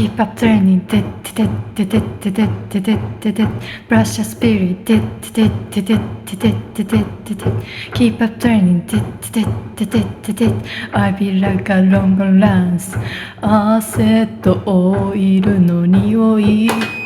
Keep up training, brush your spirit, keep up training, I be like a long lance 汗とオイルの匂い